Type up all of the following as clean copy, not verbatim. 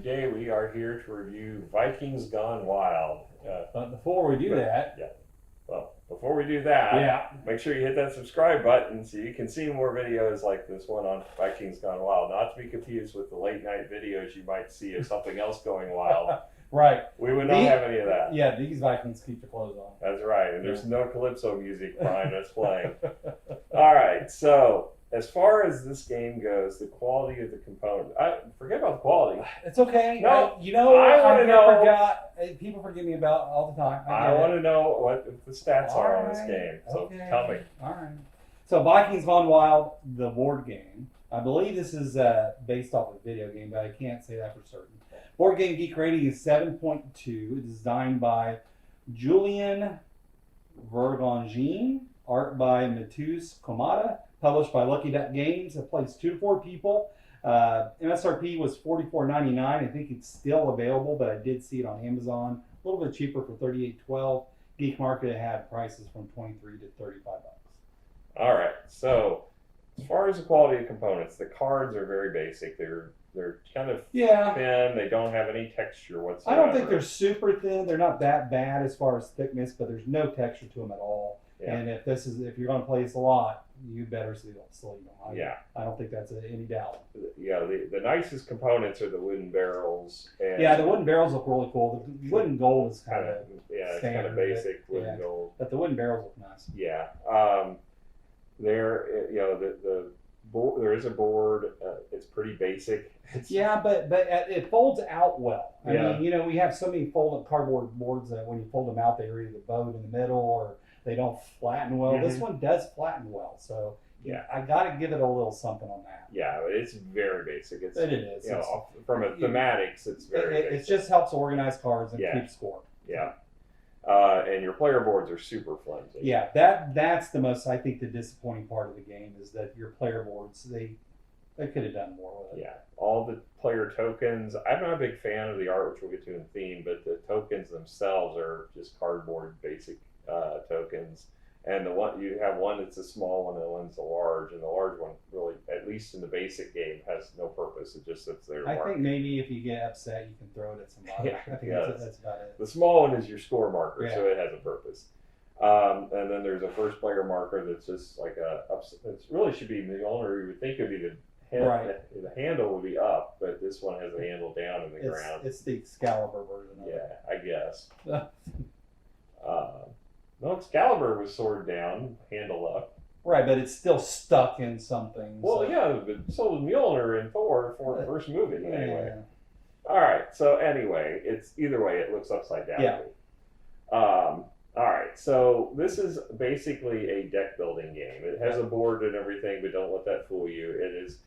today we are here to review Vikings Gone Wild. But before we do that, Well, before we do that, make sure you hit that subscribe button so you can see more videos like this one on Vikings Gone Wild. Not to be confused with the late night videos you might see of something else going wild. right? We would not have any of that. Yeah, these Vikings keep their clothes on. That's right, and there's no calypso music behind us playing. All right, so as far as this game goes, the quality of the component. Forget about the quality. It's okay. No, I wanna know. forgot. People forgive me about all the time. I want to know what the stats are on this Alright, game. So okay. tell me. All right. So Vikings Gone Wild, the board game. I believe this is based off of a video game, but I can't say that for certain. Board Game Geek rating is 7.2. Designed by Julian Vergongene. Art by Matheus Komada. Published by Lucky Duck Games. It plays 2 to 4 people. MSRP was $44.99. I think it's still available, but I did see it on Amazon. A little bit cheaper for $38.12. Geek Market had prices from $23 to $35. All right. So as far as the quality of components, the cards are very basic. They're kind of thin. They don't have any texture whatsoever. I don't think they're super thin. They're not that bad as far as thickness, but there's no texture to them at all. Yeah. And if you're going to play this a lot, you better sleeve them. I don't think that's any doubt. Yeah, the nicest components are the wooden barrels. And the wooden barrels look really cool. The wooden gold is kind of it's kind of basic wooden gold. But the wooden barrels look nice. Yeah, the board, there is a board. It's pretty basic. But it folds out well. I mean, we have so many folded cardboard boards that when you fold them out, they either bowed in the middle or they don't flatten well. Mm-hmm. This one does flatten well, so I got to give it a little something on that. Yeah, it's very basic. It is. From a thematics, it's very basic. It just helps organize cards and keep score. Yeah. And your player boards are super flimsy. Yeah, that's the most, I think, the disappointing part of the game is that your player boards, they could have done more with it. Yeah, all the player tokens. I'm not a big fan of the art, which we'll get to in theme, but the tokens themselves are just cardboard basic tokens. And you have one that's a small one and one's a large, and the large one really, at least in the basic game, has no purpose. It just sits there. I think maybe if you get upset, you can throw it at somebody. I think that's about it. The small one is your score marker, so it has a purpose. And then there's a first player marker that's just like it really should be the owner. You would think it would be the handle would be up, but this one has the handle down in the ground. It's the Excalibur version of it. I guess. No, Excalibur was sword down, handle up. Right, but it's still stuck in something. Well, but so was Mjolnir in Thor for the first movie. Anyway. All right, so anyway, it's either way, it looks upside down. Yeah. All right, so this is basically a deck building game. It has a board and everything, but don't let that fool you. It is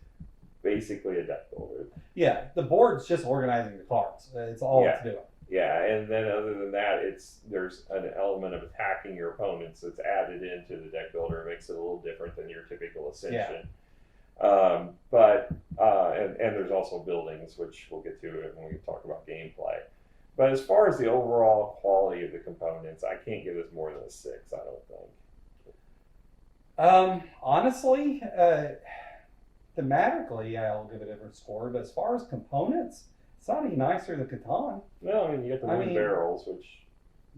basically a deck builder. Yeah, the board's just organizing the cards. It's all it's doing. Yeah, and then other than that, there's an element of attacking your opponents that's added into the deck builder. It makes it a little different than your typical Ascension. Yeah. And there's also buildings, which we'll get to when we talk about gameplay. But as far as the overall quality of the components, I can't give this more than a 6, I don't think. Honestly, thematically, I'll give it a different score. But as far as components, it's not any nicer than Catan. No, I mean, you got the wooden barrels, which...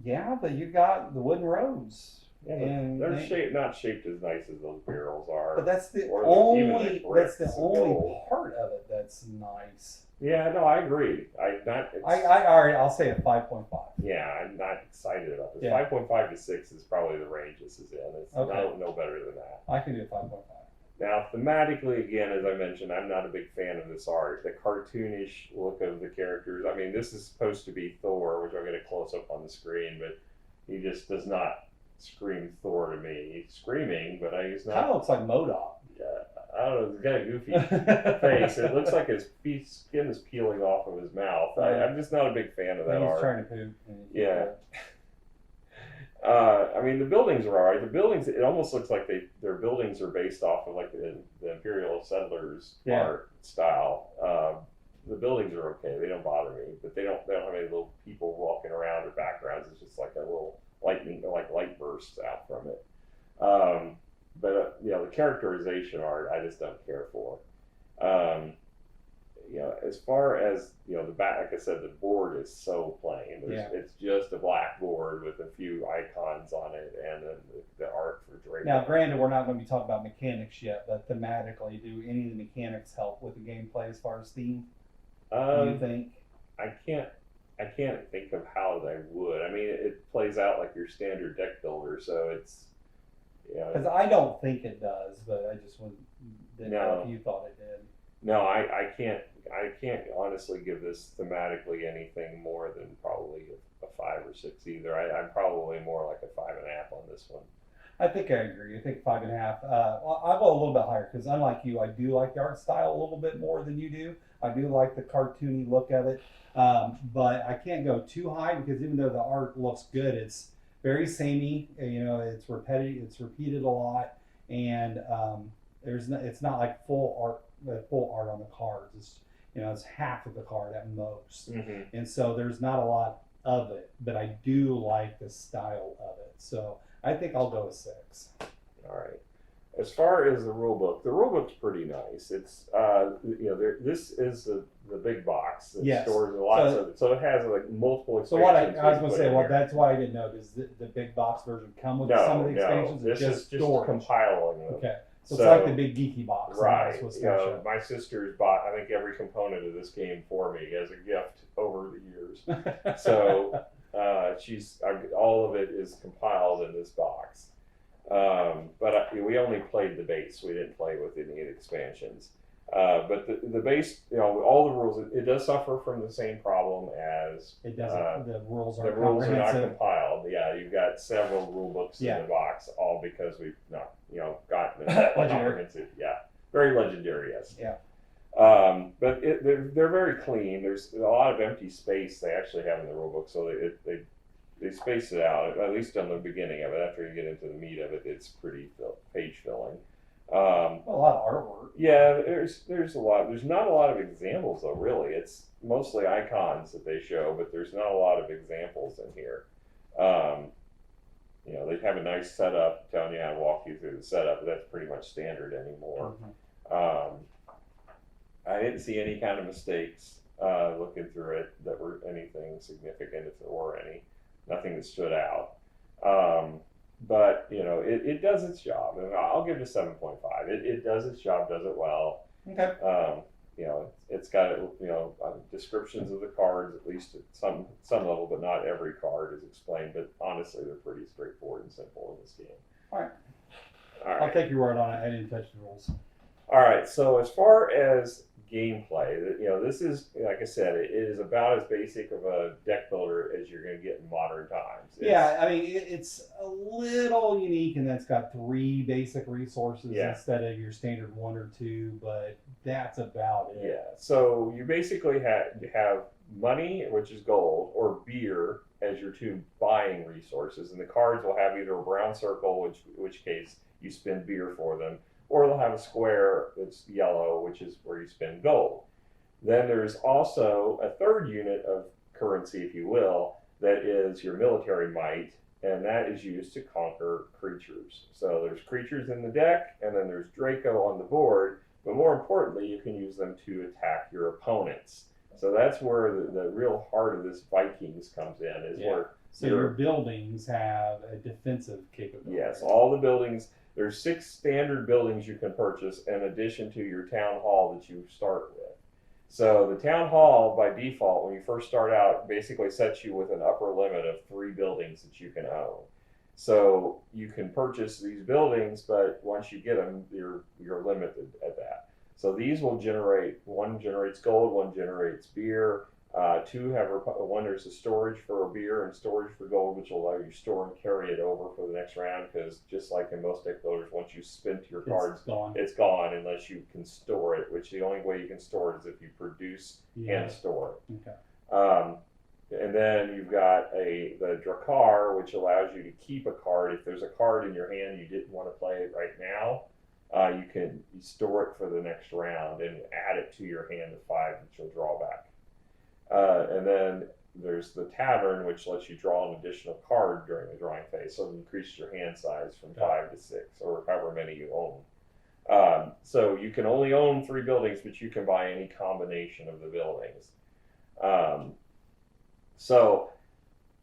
Yeah, but you got the wooden roads. Yeah, and they're not shaped as nice as those barrels are. But that's the only part of it that's nice. Yeah, no, I agree. All right, I'll say a 5.5. Yeah, I'm not excited about this. 5.5 to 6 is probably the range this is in. It's no better than that. I can do 5.5. Now, thematically, again, as I mentioned, I'm not a big fan of this art. The cartoonish look of the characters. I mean, this is supposed to be Thor, which I'll get a close-up on the screen, but he just does not scream Thor to me. He's screaming, but he's not. Kind of looks like MODOK. Yeah, I don't know. He's got a goofy face. It looks like his skin is peeling off of his mouth. I'm just not a big fan of that art. He's trying to poop. Yeah. I mean, the buildings are all right. The buildings, it almost looks like their buildings are based off of like the Imperial Settlers art style. The buildings are okay. They don't bother me, but they don't have any little people walking around or backgrounds. It's just like a little light bursts out from it. But the characterization art, I just don't care for. as far as the back, like I said, the board is so plain. It's just a black board with a few icons on it, and then the art for Drake. Now, granted, we're not going to be talking about mechanics yet, but thematically, do any of the mechanics help with the gameplay as far as theme? Do you think? I can't think of how they would. I mean, it plays out like your standard deck builder, so it's Because I don't think it does, but I just didn't know if you thought it did. No, I can't honestly give this thematically anything more than probably a 5 or 6 either. I'm probably more like a 5.5 on this one. I think I agree. I think 5.5. I'll go a little bit higher because unlike you, I do like the art style a little bit more than you do. I do like the cartoony look of it, but I can't go too high because even though the art looks good, it's very samey. It's repetitive. It's repeated a lot, and it's not like full art on the cards. It's half of the card at most, and so there's not a lot of it. But I do like the style of it, so I think I'll go with 6. All right. As far as the rule book's pretty nice. It's this is the big box that stores lots of it, so it has like multiple expansions. So what I was going to say, that's why I didn't know. Does the big box version come with some of the expansions? No, this is just compiling them. Okay, so it's like the big geeky box, right? My sister's bought I think every component of this game for me as a gift over the years. So all of it is compiled in this box. But we only played the base. We didn't play with any of the expansions. But the base, all the rules, it does suffer from the same problem as it doesn't. The rules are not compiled. Yeah, you've got several rule books in the box, all because we've not, gotten it comprehensive. Yeah, very legendary. Yes. Yeah. But they're very clean. There's a lot of empty space they actually have in the rule book, so they space it out, at least on the beginning of it. After you get into the meat of it, it's pretty page filling. A lot of artwork. Yeah, there's a lot. There's not a lot of examples though. Really, it's mostly icons that they show, but there's not a lot of examples in here. They have a nice setup, telling you how to walk you through the setup, but that's pretty much standard anymore. I didn't see any kind of mistakes looking through it that were anything significant, if there were any. Nothing that stood out. But it does its job, and I'll give it a 7.5. It does its job, does it well. Okay. It's got descriptions of the cards, at least at some level, but not every card is explained. But honestly, they're pretty straightforward and simple in this game. All right. I'll take your word on it. I didn't touch the rules. All right. So as far as gameplay, this is, like I said, it is about as basic of a deck builder as you're going to get in modern times. It's a little unique in that it's got 3 basic resources instead of your standard 1 or 2, but that's about it. Yeah, so you basically have money, which is gold, or beer as your 2 buying resources, and the cards will have either a brown circle, which case you spend beer for them, or they'll have a square that's yellow, which is where you spend gold. Then there's also a third unit of currency, if you will, that is your military might, and that is used to conquer creatures. So there's creatures in the deck, and then there's Draco on the board, but more importantly, you can use them to attack your opponents. So that's where the real heart of this Vikings comes in, So your buildings have a defensive capability. Yes, all the buildings. There's 6 standard buildings you can purchase in addition to your town hall that you start with. So the town hall, by default, when you first start out, basically sets you with an upper limit of 3 buildings that you can own. So you can purchase these buildings, but once you get them, you're limited at that. So these will generate, 1 generates gold, 1 generates beer, 2 have, 1 there's a storage for beer and storage for gold, which will allow you to store and carry it over for the next round, because just like in most deck builders, once you spend your cards, it's gone unless you can store it, which the only way you can store it is if you produce and store it. Okay. And then you've got the Drakkar, which allows you to keep a card. If there's a card in your hand you didn't want to play it right now, you can store it for the next round and add it to your hand of 5 that you'll draw back. And then there's the Tavern, which lets you draw an additional card during the drawing phase, so it increases your hand size from 5 to 6, or however many you own. So you can only own 3 buildings, but you can buy any combination of the buildings. So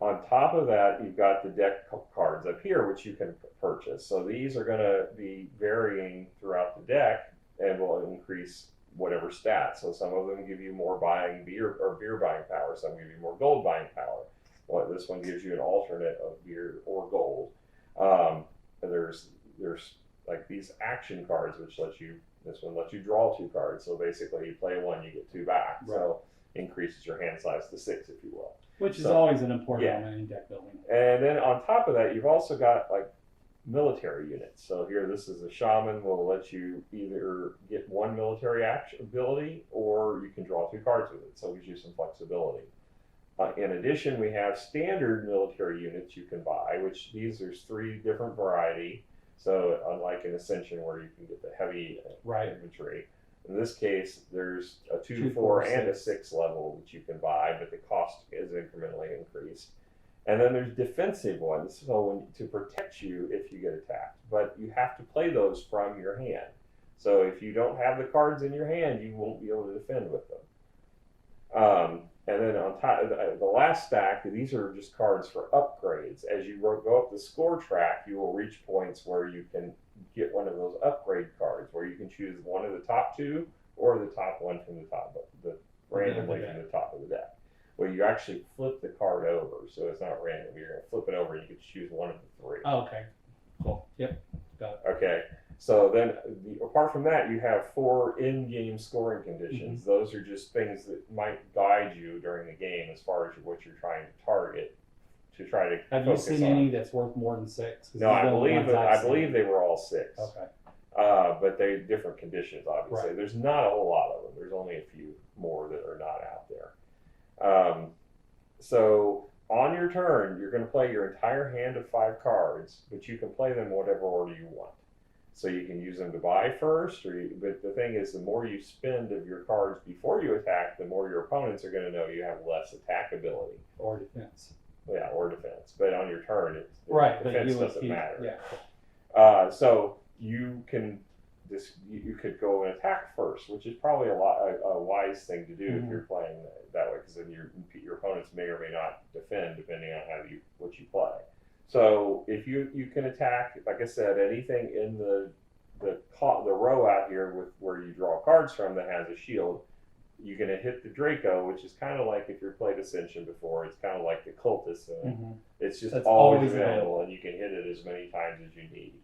on top of that, you've got the deck cards up here, which you can purchase. So these are going to be varying throughout the deck and will increase whatever stats. So some of them give you more buying beer buying power. Some give you more gold buying power. Well, this one gives you an alternate of beer or gold. There's like these action cards, which this one lets you draw 2 cards. So basically, you play 1, you get 2 back. Right. So increases your hand size to 6, if you will. Which is always an important element in deck building. And then on top of that, you've also got like military units. So here, this is a shaman will let you either get 1 military action ability, or you can draw 2 cards with it. So it gives you some flexibility. In addition, we have standard military units you can buy, which there's 3 different variety. So unlike in Ascension, where you can get the heavy infantry, in this case, there's a 2, 4, and a 6 level that you can buy, but the cost is incrementally increased. And then there's defensive ones, so to protect you if you get attacked. But you have to play those from your hand. So if you don't have the cards in your hand, you won't be able to defend with them. And then on top, the last stack, these are just cards for upgrades. As you go up the score track, you will reach points where you can get one of those upgrade cards, where you can choose one of the top 2 or the top 1 from the top, randomly from the top of the deck. Where you actually flip the card over, so it's not random. You're going to flip it over, and you can choose one of the 3. Oh, okay, cool. Yep, got it. Okay. So then, apart from that, you have 4 in-game scoring conditions. Mm-hmm. Those are just things that might guide you during the game as far as what you're trying to target to try to Have you seen any that's worth more than 6? No, I believe they were all 6. Okay. But they're different conditions, obviously. Right. There's not a whole lot of them. There's only a few more that are not out there. So on your turn, you're going to play your entire hand of 5 cards, but you can play them whatever order you want. So you can use them to buy first, but the thing is, the more you spend of your cards before you attack, the more your opponents are going to know you have less attack ability. Or defense. Yeah, or defense. But on your turn, defense doesn't matter. Yeah. So you you could go and attack first, which is probably a wise thing to do if you're playing that way, because then your opponents may or may not defend depending on what you play. So if you can attack, like I said, anything in the row out here where you draw cards from that has a shield, you're going to hit the Draco, which is kind of like if you've played Ascension before. It's kind of like the Cultist. It's just always available, and you can hit it as many times as you need.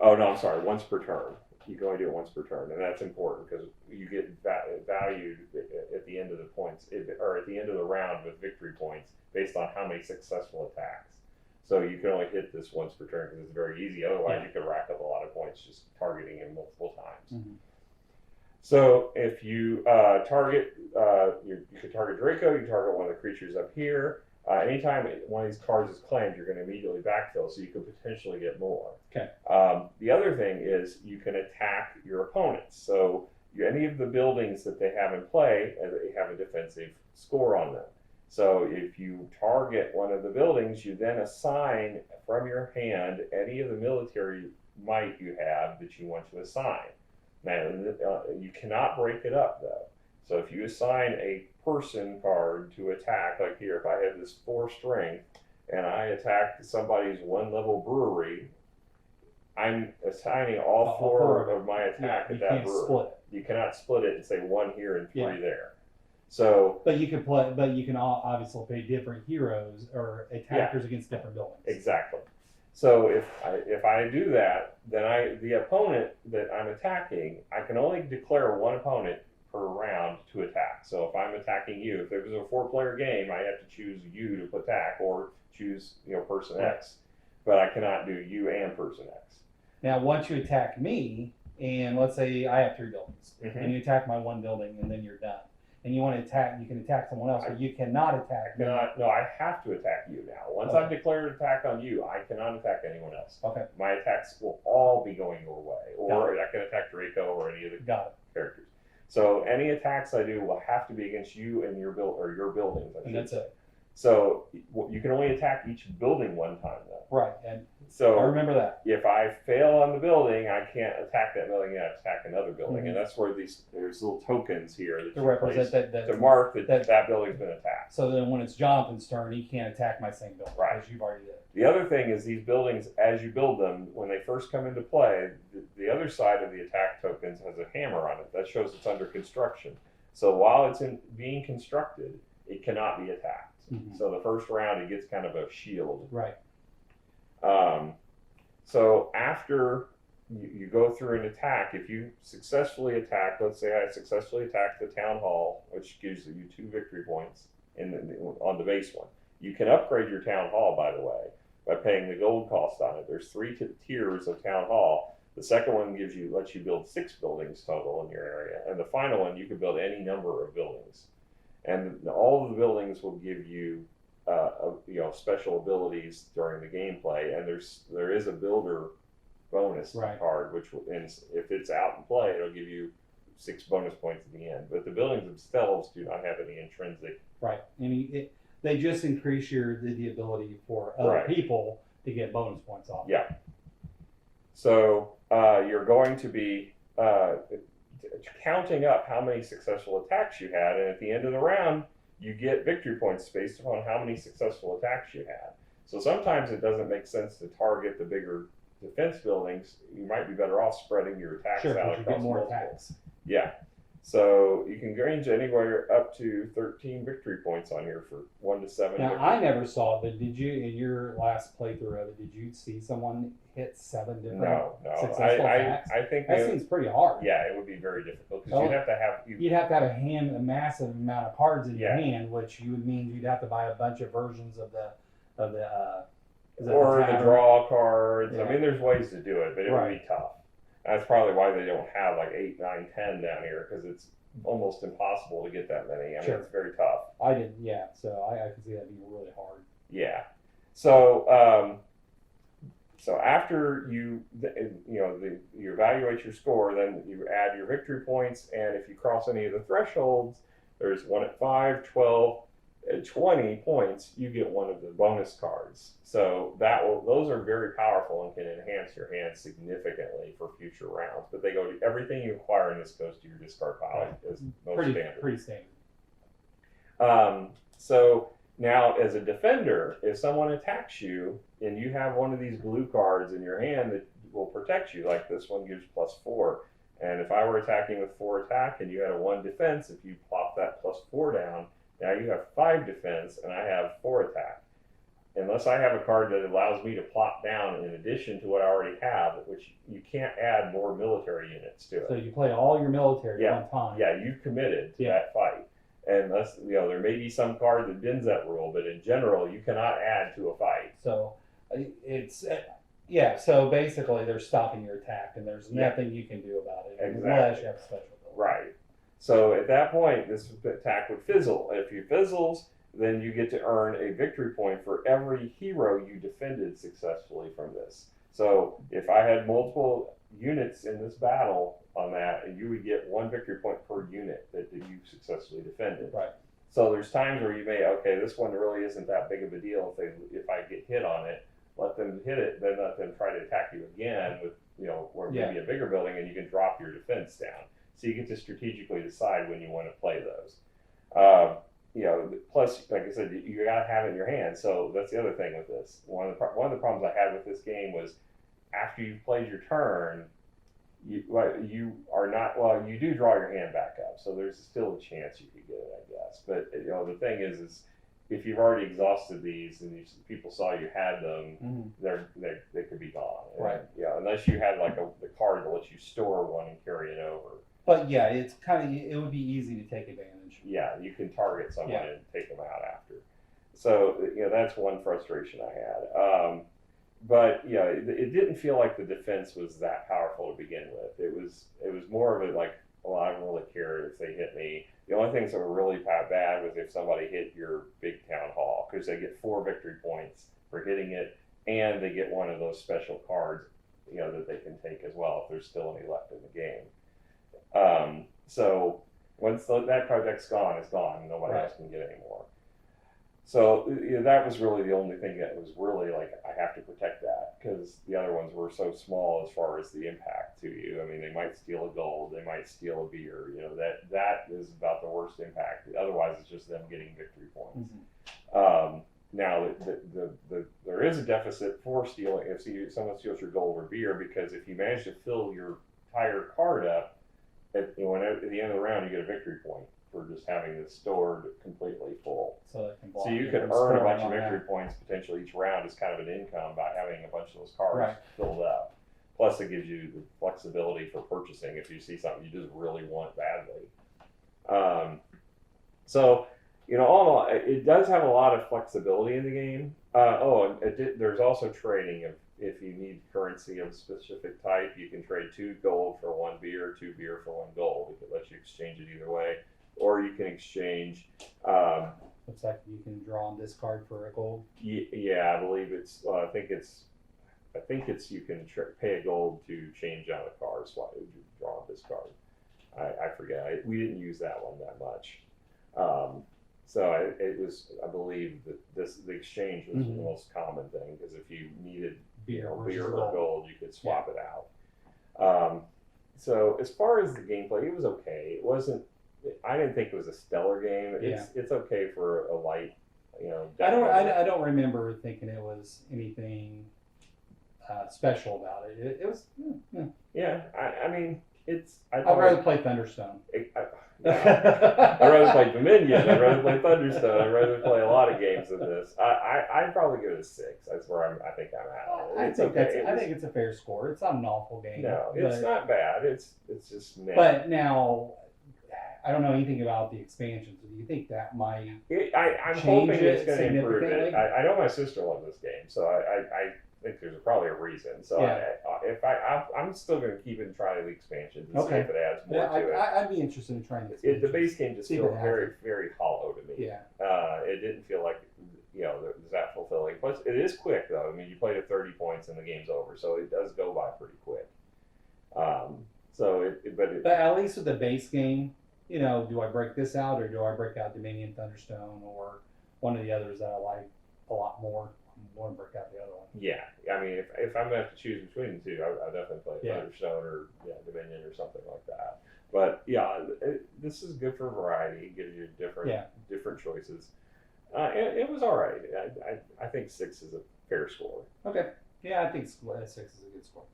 Oh no, I'm sorry, once per turn. You can only do it once per turn, and that's important because you get valued at the end of the points, or at the end of the round with victory points based on how many successful attacks. So you can only hit this once per turn because it's very easy. Otherwise, you could rack up a lot of points just targeting him multiple times. So if you target, you could target Draco, you can target one of the creatures up here. Anytime one of these cards is claimed, you're going to immediately backfill, so you could potentially get more. Okay. The other thing is you can attack your opponents. So any of the buildings that they have in play, they have a defensive score on them. So if you target one of the buildings, you then assign from your hand any of the military might you have that you want to assign. Now, you cannot break it up, though. So if you assign a person card to attack, like here, if I have this 4 strength and I attack somebody's 1-level brewery, I'm assigning all 4 of my attack at that brewery. Split it. You cannot split it and say 1 here and 3 there. So, but you can obviously play different heroes or attackers against different buildings. Exactly. So if I do that, then the opponent that I'm attacking, I can only declare 1 opponent per round to attack. So if I'm attacking you, if there's a 4-player game, I have to choose you to attack or choose person X. But I cannot do you and person X. Now, once you attack me, and let's say I have 3 buildings, and you attack my 1 building, and then you're done. And you want to attack, you can attack someone else, but you cannot attack me. No, I have to attack you now. Once I've declared an attack on you, I cannot attack anyone else. Okay. My attacks will all be going your way. Or I can attack Draco or any of the characters. So any attacks I do will have to be against you and your buildings. And that's it. So you can only attack each building 1 time, though. Right. And So I remember that. if I fail on the building, I can't attack that building. I attack another building, and that's where there's little tokens here that To you represent place that to mark that building's been attacked. So then when it's Jonathan's turn, he can't attack my same building Right. because you've already did. The other thing is these buildings, as you build them, when they first come into play, the other side of the attack tokens has a hammer on it that shows it's under construction. So while it's being constructed, it cannot be attacked. So the first round, it gets kind of a shield. Right. So after you go through an attack, if you successfully attack, let's say I successfully attacked the town hall, which gives you 2 victory points on the base one. You can upgrade your town hall, by the way, by paying the gold cost on it. There's 3 tiers of town hall. The second one lets you build 6 buildings total in your area, and the final one you can build any number of buildings, and all of the buildings will give you special abilities during the gameplay, and there is a builder bonus card, which if it's out in play, it'll give you 6 bonus points at the end. But the buildings themselves do not have any intrinsic. Right, and they just increase the ability for other people to get bonus points off. Yeah. So you're going to be counting up how many successful attacks you had, and at the end of the round, you get victory points based upon how many successful attacks you had. So sometimes it doesn't make sense to target the bigger defense buildings. You might be better off spreading your attacks out across you get more multiple. attacks. Yeah. So you can range anywhere up to 13 victory points on here for 1 to 7. Now, I never saw it, but did you, in your last playthrough of it, did you see someone hit 7 different successful attacks? I think that seems pretty hard. Yeah, it would be very difficult because you'd have to have a massive amount of cards in your hand, which would mean you'd have to buy a bunch of versions of the draw cards. Yeah. I mean, there's ways to do it, but it would be tough. That's probably why they don't have like 8, 9, 10 down here, because it's almost impossible to get that many. I mean, it's very tough. I didn't, so I can see that being really hard. Yeah. So after you evaluate your score, then you add your victory points, and if you cross any of the thresholds, there's one at 5, 12, 20 points, you get one of the bonus cards. So those are very powerful and can enhance your hand significantly for future rounds. But they go to everything you acquire in this goes to your discard pile as most standard. Pretty standard. So now, as a defender, if someone attacks you and you have one of these blue cards in your hand that will protect you, like this one gives +4, and if I were attacking with 4 attack and you had a 1 defense, if you plop that +4 down, now you have 5 defense and I have 4 attack. Unless I have a card that allows me to plop down in addition to what I already have, which you can't add more military units to it. So you play all your military at one time. Yeah, you've committed to that fight. And there may be some card that bends that rule, but in general, you cannot add to a fight. So it's so basically they're stopping your attack, and there's nothing you can do about it unless you have a special ability. Right. So at that point, this attack would fizzle. If you fizzles, then you get to earn a victory point for every hero you defended successfully from this. So if I had multiple units in this battle on that, and you would get 1 victory point per unit that you successfully defended. Right. So there's times where you may, this one really isn't that big of a deal if I get hit on it. Let them hit it, then let them try to attack you again with, or maybe a bigger building, and you can drop your defense down. So you get to strategically decide when you want to play those. Plus, like I said, you got to have it in your hand. So that's the other thing with this. One of the problems I had with this game was after you've played your turn, you do draw your hand back up. So there's still a chance you could get it, I guess. But the thing is if you've already exhausted these and people saw you had them, they could be gone. Right. Unless you had the card that lets you store one and carry it over. But it would be easy to take advantage. Yeah, you can target someone and take them out after. So that's one frustration I had. But it didn't feel like the defense was that powerful to begin with. It was more of a I don't really care if they hit me. The only things that were really bad was if somebody hit your big town hall, because they get 4 victory points for hitting it, and they get one of those special cards, that they can take as well if there's still any left in the game. So once that project's gone, it's gone. Nobody else can get any more. So that was really the only thing that was really like, I have to protect that, because the other ones were so small as far as the impact to you. I mean, they might steal a gold, they might steal a beer. That is about the worst impact. Otherwise, it's just them getting victory points. Now, there is a deficit for stealing if someone steals your gold or beer, because if you manage to fill your entire card up, at the end of the round, you get a victory point for just having it stored completely full. So you could earn a bunch of victory points potentially each round as kind of an income by having a bunch of those cards filled up. Plus, it gives you the flexibility for purchasing if you see something you just really want badly. So, all in all, it does have a lot of flexibility in the game. There's also trading. If you need currency of a specific type, you can trade 2 gold for 1 beer, 2 beer for 1 gold. It lets you exchange it either way. Or you can exchange. Looks like you can draw and discard for a gold. Yeah, I believe it's. I think it's. You can pay a gold to change out a card. So you draw and discard. I forget. We didn't use that one that much. It was. I believe that the exchange was the most common thing, because if you needed beer or gold, you could swap it out. So as far as the gameplay, it was okay. It wasn't. I didn't think it was a stellar game. It's okay for a light, I don't remember thinking it was anything special about it. It was. Yeah, I mean, it's. I'd rather play Thunderstone. I'd rather play Dominion. I'd rather play Thunderstone. I'd rather play a lot of games than this. I'd probably give it a 6. That's where I think I'm at. I think it's a fair score. It's not an awful game. No, it's not bad. It's just. Meh. But now, I don't know anything about the expansions. Do you think that might? I'm hoping it's going to improve it. I know my sister loved this game, so I think there's probably a reason. So I'm still going to keep it trying the expansions and see if it adds more to it. I'd be interested in trying the base game just feels very, very hollow to me. Yeah. It didn't feel like that fulfilling. Plus, it is quick though. I mean, you played at 30 points and the game's over, so it does go by pretty quick. But at least with the base game, do I break this out, or do I break out Dominion, Thunderstone, or one of the others that I like a lot more? I want to break out the other one. Yeah, I mean, if I'm going to have to choose between the two, I definitely play Thunderstone or Dominion or something like that. But this is good for variety. It gives you different choices. It was all right. I think 6 is a fair score. Okay. Yeah, I think 6 is a good score.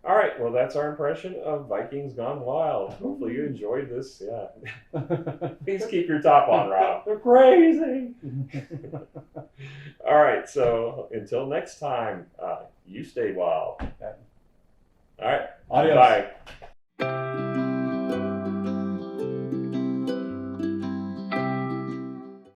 All right, well, that's our impression of Vikings Gone Wild. Hopefully you enjoyed this. Yeah. Please keep your top on, Rob. They're crazy. All right, so until next time, you stay wild. All right. Adios. Bye.